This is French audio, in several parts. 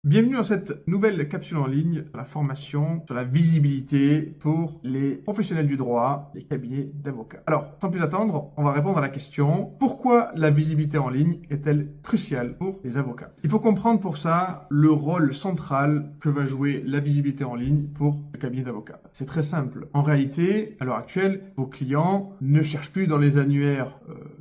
Bienvenue dans cette nouvelle capsule en ligne sur la formation, sur la visibilité pour les professionnels du droit, les cabinets d'avocats. Alors, sans plus attendre, on va répondre à la question: pourquoi la visibilité en ligne est-elle cruciale pour les avocats? Il faut comprendre pour ça le rôle central que va jouer la visibilité en ligne pour le cabinet d'avocats. C'est très simple. En réalité, à l'heure actuelle, vos clients ne cherchent plus dans les annuaires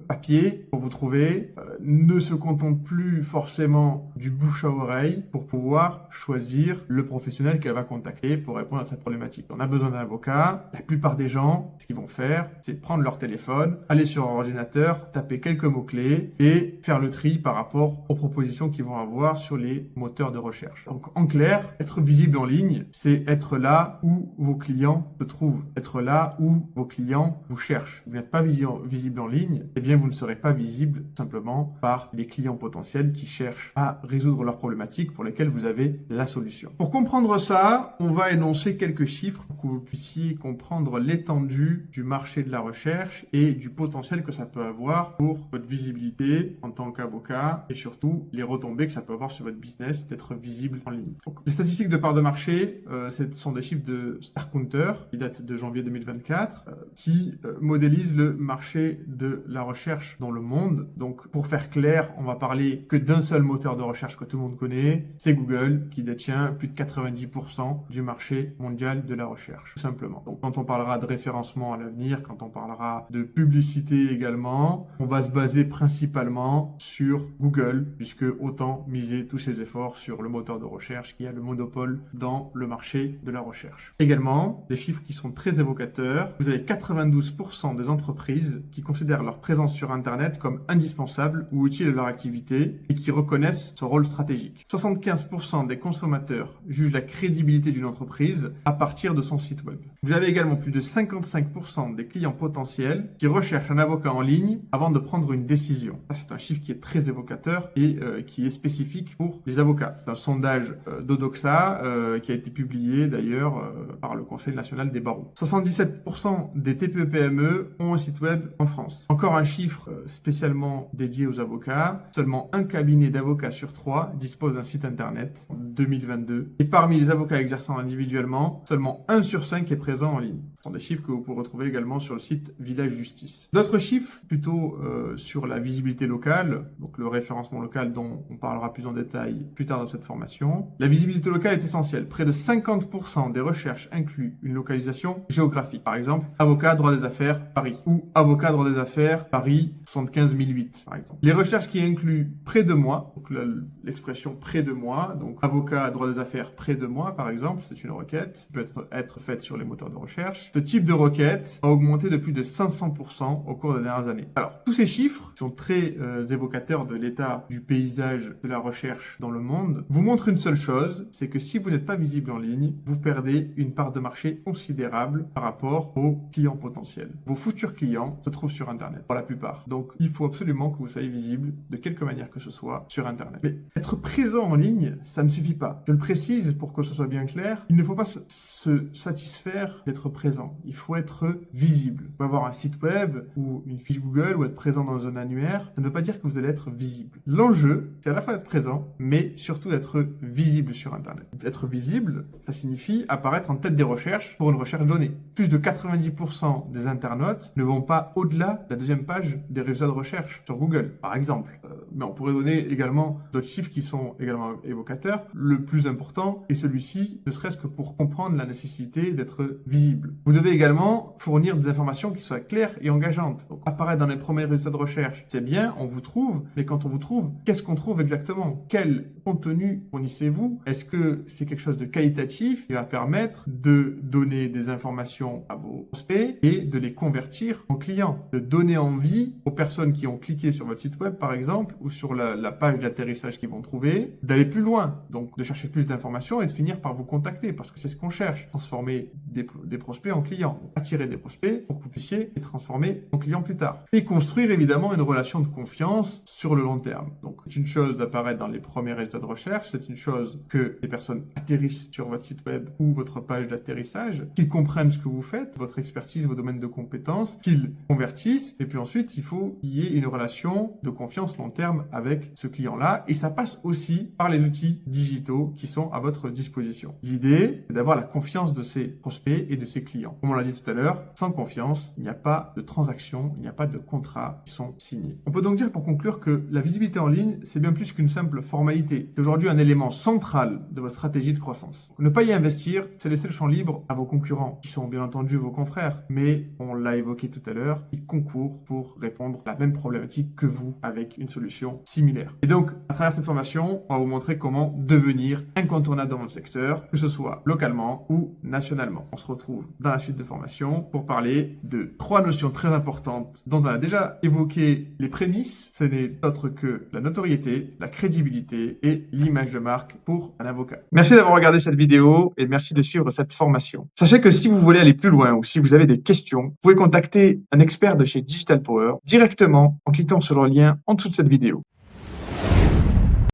papier pour vous trouver, ne se contentent plus forcément du bouche à oreille pour pouvoir choisir le professionnel qu'elle va contacter pour répondre à cette problématique. On a besoin d'un avocat. La plupart des gens, ce qu'ils vont faire, c'est prendre leur téléphone, aller sur un ordinateur, taper quelques mots-clés et faire le tri par rapport aux propositions qu'ils vont avoir sur les moteurs de recherche. Donc, en clair, être visible en ligne, c'est être là où vos clients se trouvent, être là où vos clients vous cherchent. Vous n'êtes pas visible en ligne, eh bien, vous ne serez pas visible simplement par les clients potentiels qui cherchent à résoudre leurs problématiques pour lesquelles vous avez la solution. Pour comprendre ça, on va énoncer quelques chiffres pour que vous puissiez comprendre l'étendue du marché de la recherche et du potentiel que ça peut avoir pour votre visibilité en tant qu'avocat et surtout les retombées que ça peut avoir sur votre business d'être visible en ligne. Donc, les statistiques de part de marché, ce sont des chiffres de StarCounter qui datent de janvier 2024 qui modélisent le marché de la recherche dans le monde. Donc, pour faire clair, on va parler que d'un seul moteur de recherche que tout le monde connaît, c'est Google, qui détient plus de 90% du marché mondial de la recherche, tout simplement. Donc, quand on parlera de référencement à l'avenir, quand on parlera de publicité également, on va se baser principalement sur Google, puisque autant miser tous ses efforts sur le moteur de recherche qui a le monopole dans le marché de la recherche. Également, des chiffres qui sont très évocateurs. Vous avez 92% des entreprises qui considèrent leur présence sur Internet comme indispensable ou utile à leur activité et qui reconnaissent son rôle stratégique. 75% des consommateurs jugent la crédibilité d'une entreprise à partir de son site web. Vous avez également plus de 55% des clients potentiels qui recherchent un avocat en ligne avant de prendre une décision. Ça, c'est un chiffre qui est très évocateur et qui est spécifique pour les avocats. C'est un sondage d'Odoxa qui a été publié d'ailleurs par le Conseil national des barreaux. 77% des TPE-PME ont un site web en France. Encore un chiffre spécialement dédié aux avocats, seulement un cabinet d'avocats sur 3 dispose d'un site internet en 2022. Et parmi les avocats exerçant individuellement, seulement 1 sur 5 est présent en ligne. Ce sont des chiffres que vous pouvez retrouver également sur le site Village Justice. D'autres chiffres plutôt sur la visibilité locale, donc le référencement local dont on parlera plus en détail plus tard dans cette formation. La visibilité locale est essentielle. Près de 50% des recherches incluent une localisation géographique. Par exemple, avocat droit des affaires Paris ou avocat droit des affaires Paris 75 008 par exemple. Les recherches qui incluent près de moi, donc l'expression près de moi, donc avocat droit des affaires près de moi par exemple, c'est une requête qui peut être faite sur les moteurs de recherche. Ce type de requête a augmenté de plus de 500% au cours des dernières années. Alors, tous ces chiffres sont très évocateurs de l'état du paysage de la recherche dans le monde, vous montrent une seule chose, c'est que si vous n'êtes pas visible en ligne, vous perdez une part de marché considérable par rapport aux clients potentiels. Vos futurs clients se trouvent sur Internet, pour la plupart. Donc, il faut absolument que vous soyez visible de quelque manière que ce soit sur Internet. Mais être présent en ligne, ça ne suffit pas. Je le précise pour que ce soit bien clair, il ne faut pas se satisfaire d'être présent. Il faut être visible. Vous pouvez avoir un site web ou une fiche Google ou être présent dans un annuaire. Ça ne veut pas dire que vous allez être visible. L'enjeu, c'est à la fois d'être présent, mais surtout d'être visible sur Internet. Être visible, ça signifie apparaître en tête des recherches pour une recherche donnée. Plus de 90% des internautes ne vont pas au-delà de la deuxième page des résultats de recherche sur Google, par exemple. Mais on pourrait donner également d'autres chiffres qui sont également évocateurs. Le plus important est celui-ci, ne serait-ce que pour comprendre la nécessité d'être visible. Vous devez également fournir des informations qui soient claires et engageantes. Donc, apparaître dans les premiers résultats de recherche, c'est bien, on vous trouve, mais quand on vous trouve, qu'est-ce qu'on trouve exactement? Quel contenu fournissez-vous? Est-ce que c'est quelque chose de qualitatif qui va permettre de donner des informations à vos prospects et de les convertir en clients, de donner envie aux personnes qui ont cliqué sur votre site web, par exemple, ou sur la page d'atterrissage qu'ils vont trouver, d'aller plus loin, donc de chercher plus d'informations et de finir par vous contacter, parce que c'est ce qu'on cherche, transformer des prospects en clients, attirer des prospects pour que vous puissiez les transformer en clients plus tard. Et construire évidemment une relation de confiance sur le long terme. Donc c'est une chose d'apparaître dans les premiers résultats de recherche, c'est une chose que les personnes atterrissent sur votre site web ou votre page d'atterrissage, qu'ils comprennent ce que vous faites, votre expertise, vos domaines de compétences, qu'ils convertissent, et puis ensuite il faut qu'il y ait une relation de confiance long terme avec ce client-là, et ça passe aussi par les outils digitaux qui sont à votre disposition. L'idée, c'est d'avoir la confiance de ses prospects et de ses clients. Comme on l'a dit tout à l'heure, sans confiance, il n'y a pas de transaction, il n'y a pas de contrat qui sont signés. On peut donc dire pour conclure que la visibilité en ligne, c'est bien plus qu'une simple formalité. C'est aujourd'hui un élément central de votre stratégie de croissance. Ne pas y investir, c'est laisser le champ libre à vos concurrents, qui sont bien entendu vos confrères, mais on l'a évoqué tout à l'heure, ils concourent pour répondre à la même problématique que vous avec une solution similaire. Et donc, à travers cette formation, on va vous montrer comment devenir incontournable dans votre secteur, que ce soit localement ou nationalement. On se retrouve dans la suite de formation pour parler de 3 notions très importantes dont on a déjà évoqué les prémices. Ce n'est autre que la notoriété, la crédibilité et l'image de marque pour un avocat. Merci d'avoir regardé cette vidéo et merci de suivre cette formation. Sachez que si vous voulez aller plus loin ou si vous avez des questions, vous pouvez contacter un expert de chez Digital Power directement en cliquant sur le lien en dessous de cette vidéo.